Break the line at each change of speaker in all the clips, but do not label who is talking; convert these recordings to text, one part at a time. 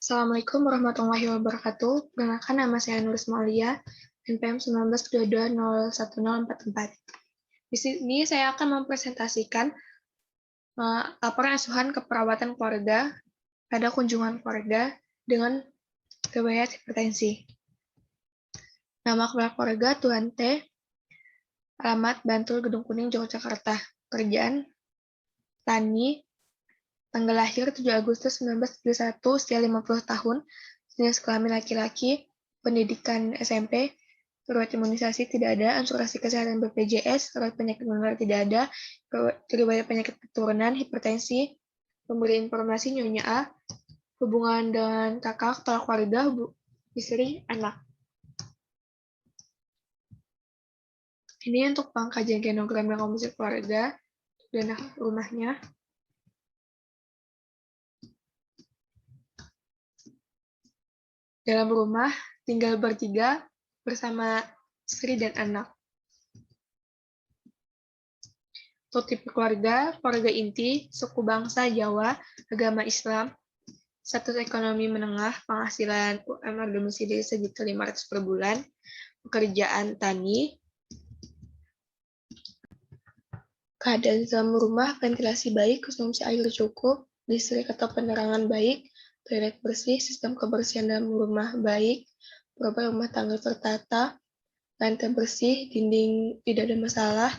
Assalamualaikum warahmatullahi wabarakatuh. Perkenalkan nama saya Nuris Maulia, NPM 1922011044. Di sini saya akan mempresentasikan laporan asuhan keperawatan keluarga pada kunjungan keluarga dengan riwayat hipertensi. Nama kepala keluarga Tuan T, alamat Bantul Gedung Kuning, Yogyakarta. Pekerjaan tani, tanggal lahir 7 Agustus 1971, usia 50 tahun, jenis kelamin laki-laki, pendidikan SMP, riwayat imunisasi tidak ada, asuransi kesehatan BPJS, riwayat penyakit menular tidak ada, riwayat penyakit keturunan, hipertensi, pemberi informasi Nyonya A, hubungan dengan kakak, kepala keluarga, istri, anak. Ini untuk pengkajian genogram dan komposisi keluarga dan rumahnya. Dalam rumah, tinggal bertiga bersama istri dan anak. Untuk tipe keluarga inti, suku bangsa Jawa, agama Islam, status ekonomi menengah, penghasilan UMR domisili sejuta 500 per bulan, pekerjaan tani, keadaan dalam rumah, ventilasi baik, konsumsi air cukup, listrik atau penerangan baik, toilet bersih, sistem kebersihan dalam rumah baik, perubahan rumah tangga tertata, lantai bersih, dinding tidak ada masalah.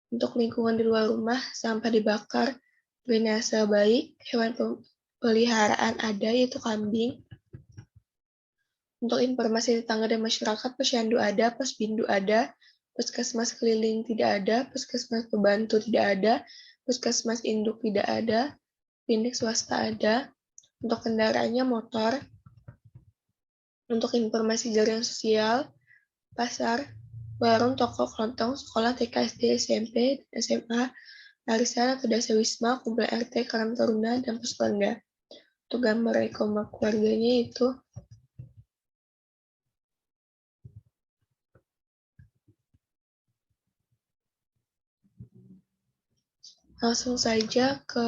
Untuk lingkungan di luar rumah, sampah dibakar, drainase baik, hewan peliharaan ada, yaitu kambing. Untuk informasi tetangga dan masyarakat, posyandu ada, posbindu ada, puskesmas keliling tidak ada, puskesmas pembantu tidak ada, puskesmas induk tidak ada, klinik swasta ada. Untuk kendaraannya motor. Untuk informasi jaringan sosial, pasar, warung, toko, kelontong, sekolah, TK, SD, SMP, SMA, arisan atau desa wisma, kumpulan RT, Karang Taruna, dan Pusbangga. Untuk gambar ekoma keluarganya itu langsung saja ke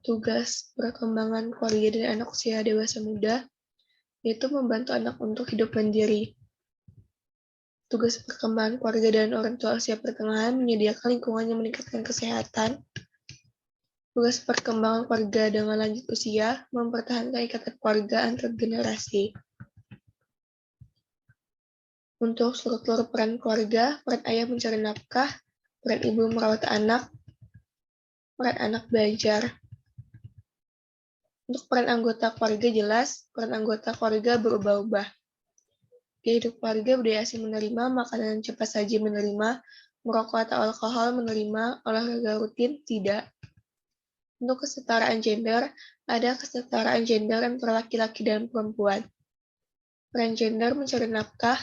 tugas perkembangan keluarga dan anak usia dewasa muda, yaitu membantu anak untuk hidup mandiri. Tugas perkembangan keluarga dan orang tua usia pertengahan menyediakan lingkungan yang meningkatkan kesehatan. Tugas perkembangan keluarga dengan lanjut usia mempertahankan ikatan keluarga antar generasi. Untuk struktur peran keluarga, peran ayah mencari nafkah, peran ibu merawat anak, peran anak belajar. Untuk peran anggota keluarga jelas, peran anggota keluarga berubah-ubah. Gaya hidup keluarga budaya asing menerima, makanan cepat saji menerima, merokok atau alkohol menerima, olahraga rutin tidak. Untuk kesetaraan gender, ada kesetaraan gender antara laki-laki dan perempuan. Peran gender mencari nafkah,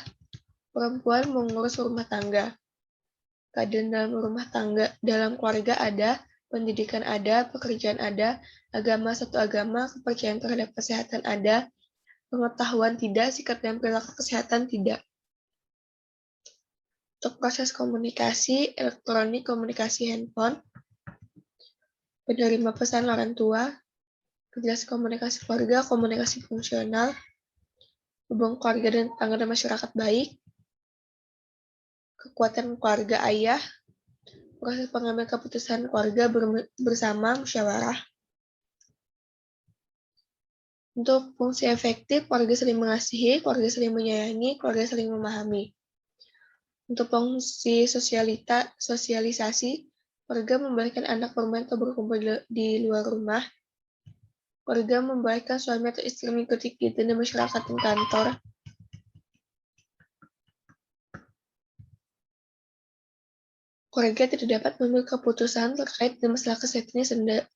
perempuan mengurus rumah tangga. Keadaan dalam rumah tangga, dalam keluarga ada, pendidikan ada, pekerjaan ada, agama satu agama, kepercayaan terhadap kesehatan ada, pengetahuan tidak, sikap dan perilaku kesehatan tidak. Untuk proses komunikasi, elektronik, komunikasi handphone, penerima pesan orang tua, kejelas komunikasi keluarga, komunikasi fungsional, hubungan keluarga dan tetangga dan masyarakat baik, kekuatan keluarga ayah, proses pengambilan keputusan keluarga bersama musyawarah. Untuk fungsi efektif, keluarga saling mengasihi, keluarga saling menyayangi, keluarga saling memahami. Untuk fungsi sosialisasi, keluarga membolehkan anak bermain atau berkumpul di luar rumah. Keluarga membolehkan suami atau istri mengikuti kegiatan di masyarakat dan kantor. Keluarga tidak dapat mengambil keputusan terkait dengan masalah kesehatan yang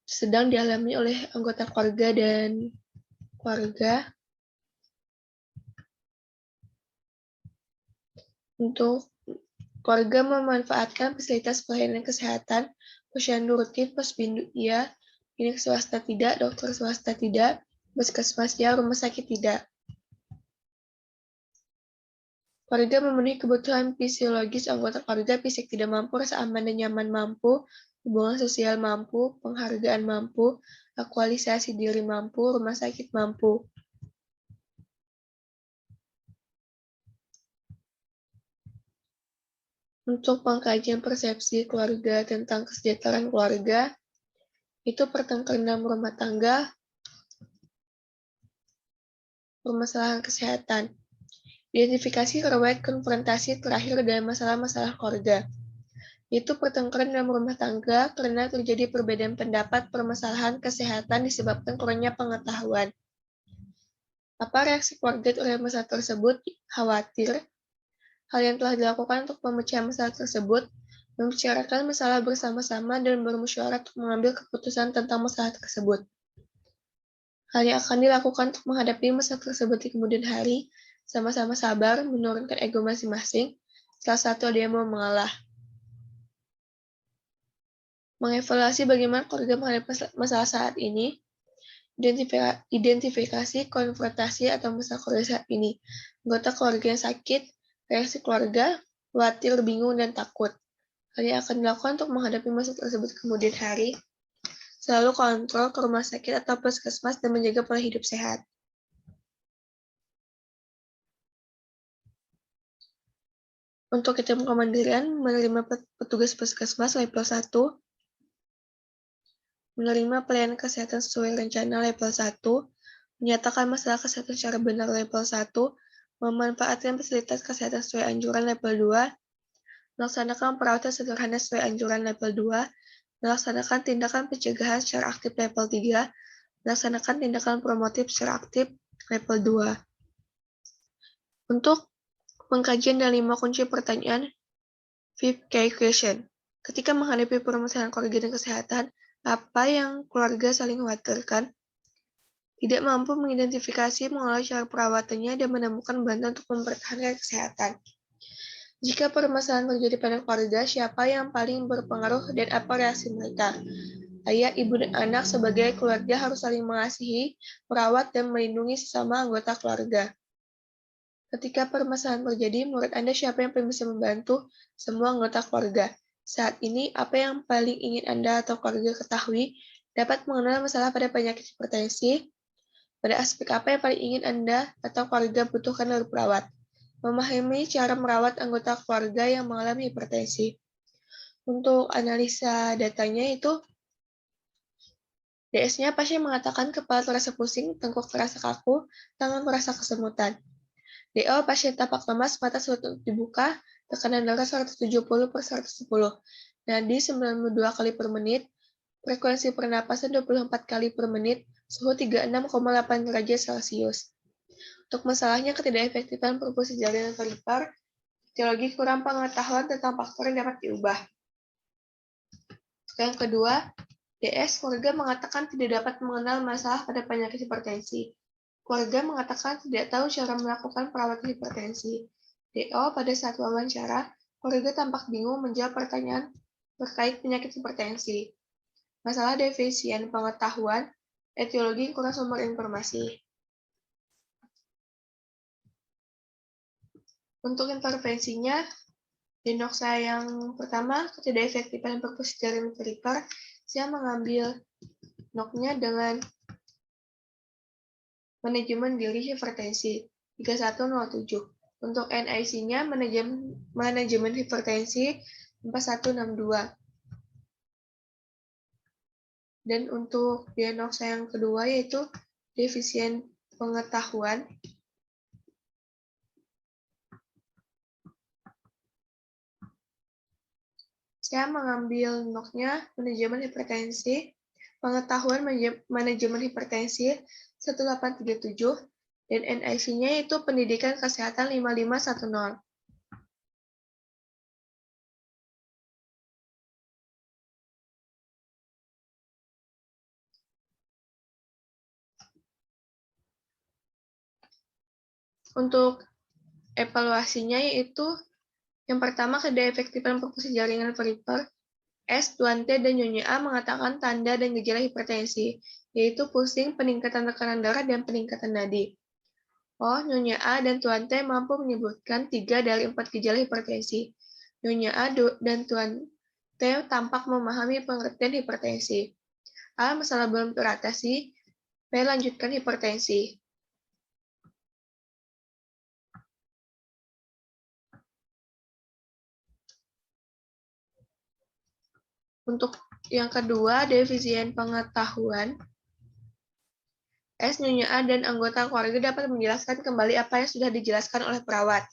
sedang dialami oleh anggota keluarga dan keluarga. Untuk keluarga memanfaatkan fasilitas pelayanan kesehatan, posyandu rutin, posbindu iya, klinik swasta tidak, dokter swasta tidak, puskesmas ya, rumah sakit tidak. Keluarga memenuhi kebutuhan fisiologis anggota keluarga, fisik tidak mampu, rasa aman dan nyaman mampu, hubungan sosial mampu, penghargaan mampu, Aktualisasi diri mampu, rumah sakit mampu. Untuk pengkajian persepsi keluarga tentang kesejahteraan keluarga, itu pertengkaran dalam rumah tangga, permasalahan kesehatan. Identifikasi riwayat konfrontasi terakhir dalam masalah-masalah keluarga. Itu pertengkaran dalam rumah tangga karena terjadi perbedaan pendapat permasalahan kesehatan disebabkan kurangnya pengetahuan. Apa reaksi keluarga terhadap masalah tersebut? Khawatir. Hal yang telah dilakukan untuk pemecahan masalah tersebut, membicarakan masalah bersama-sama dan bermusyawarah untuk mengambil keputusan tentang masalah tersebut. Hal yang akan dilakukan untuk menghadapi masalah tersebut di kemudian hari, sama-sama sabar, menurunkan ego masing-masing, salah satu ada yang mau mengalah. Mengevaluasi bagaimana keluarga menghadapi masalah saat ini, identifikasi, konfrontasi, atau masalah keluarga saat ini. Anggota keluarga yang sakit, reaksi keluarga, khawatir, bingung, dan takut. Hal yang akan dilakukan untuk menghadapi masalah tersebut kemudian hari, selalu kontrol ke rumah sakit atau puskesmas dan menjaga pola hidup sehat. Untuk item kemandirian, menerima petugas puskesmas level 1, menerima pelayanan kesehatan sesuai rencana level 1, menyatakan masalah kesehatan secara benar level 1, memanfaatkan fasilitas kesehatan sesuai anjuran level 2, melaksanakan perawatan sederhana sesuai anjuran level 2, melaksanakan tindakan pencegahan secara aktif level 3, melaksanakan tindakan promotif secara aktif level 2. Untuk pengkajian dan 5 kunci pertanyaan, 5 key question. Ketika menghadapi permasalahan keluarga dan kesehatan, apa yang keluarga saling khawatirkan? Tidak mampu mengidentifikasi, mengolah cara perawatannya, dan menemukan bantuan untuk mempertahankan kesehatan. Jika permasalahan terjadi pada keluarga, siapa yang paling berpengaruh dan apa reaksi mereka? Ayah, ibu, dan anak sebagai keluarga harus saling mengasihi, merawat, dan melindungi sesama anggota keluarga. Ketika permasalahan terjadi, menurut Anda siapa yang paling bisa membantu? Semua anggota keluarga. Saat ini, apa yang paling ingin Anda atau keluarga ketahui? Dapat mengenal masalah pada penyakit hipertensi? Pada aspek apa yang paling ingin Anda atau keluarga butuhkan dari perawat? Memahami cara merawat anggota keluarga yang mengalami hipertensi. Untuk analisa datanya itu, DS-nya pasien mengatakan kepala terasa pusing, tengkuk terasa kaku, tangan merasa kesemutan. DO pasien tampak lemas, mata sulit untuk dibuka, tekanan darah 170/110, nadi 92 kali per menit, frekuensi pernapasan 24 kali per menit, suhu 36,8 derajat Celcius. Untuk masalahnya ketidakefektifan perfusi jaringan perifer, etiologi kurang pengetahuan tentang faktor yang dapat diubah. Yang kedua, DS, keluarga mengatakan tidak dapat mengenal masalah pada penyakit hipertensi. Keluarga mengatakan tidak tahu cara melakukan perawatan hipertensi. DO, pada saat wawancara, keluarga tampak bingung menjawab pertanyaan terkait penyakit hipertensi. Masalah defisien pengetahuan, etiologi kurang sumber informasi. Untuk intervensinya, diagnosa yang pertama, ketidakefektifan perfusi jaringan perifer. Saya mengambil NOK-nya dengan manajemen diri hipertensi 3107. Untuk NIC-nya manajemen hipertensi 4162. Dan untuk diagnosa yang kedua yaitu defisien pengetahuan. Saya mengambil NOK-nya manajemen hipertensi, pengetahuan manajemen hipertensi 1837, dan NIC-nya itu pendidikan kesehatan 5510. Untuk evaluasinya yaitu yang pertama, ketidakefektifan perfusi jaringan perifer. S, Tuan T, dan Nyonya A mengatakan tanda dan gejala hipertensi, yaitu pusing, peningkatan tekanan darah, dan peningkatan nadi. O, Nyonya A dan Tuan T mampu menyebutkan 3 dari 4 gejala hipertensi. Nyonya A dan Tuan T tampak memahami pengertian hipertensi. A. Masalah belum teratasi. B. Lanjutkan hipertensi. Untuk yang kedua, defisien pengetahuan. S. Nyonya A dan anggota keluarga dapat menjelaskan kembali apa yang sudah dijelaskan oleh perawat.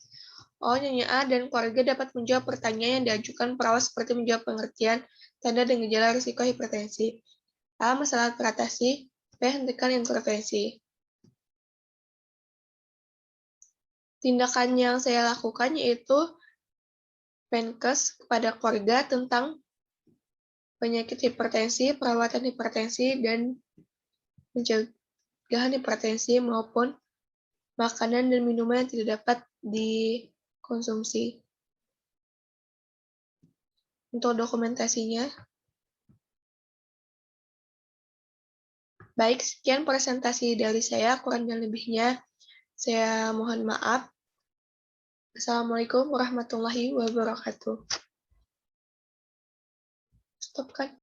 O. Nyonya A dan keluarga dapat menjawab pertanyaan yang diajukan perawat seperti menjawab pengertian, tanda dan gejala risiko hipertensi. A. Masalah teratasi. B. Hentikan intervensi. Tindakan yang saya lakukan yaitu Menkes kepada keluarga tentang penyakit hipertensi, perawatan hipertensi, dan pencegahan hipertensi maupun makanan dan minuman yang tidak dapat dikonsumsi. Untuk dokumentasinya, baik, sekian presentasi dari saya, kurang dan lebihnya saya mohon maaf. Assalamualaikum warahmatullahi wabarakatuh. Stop kan?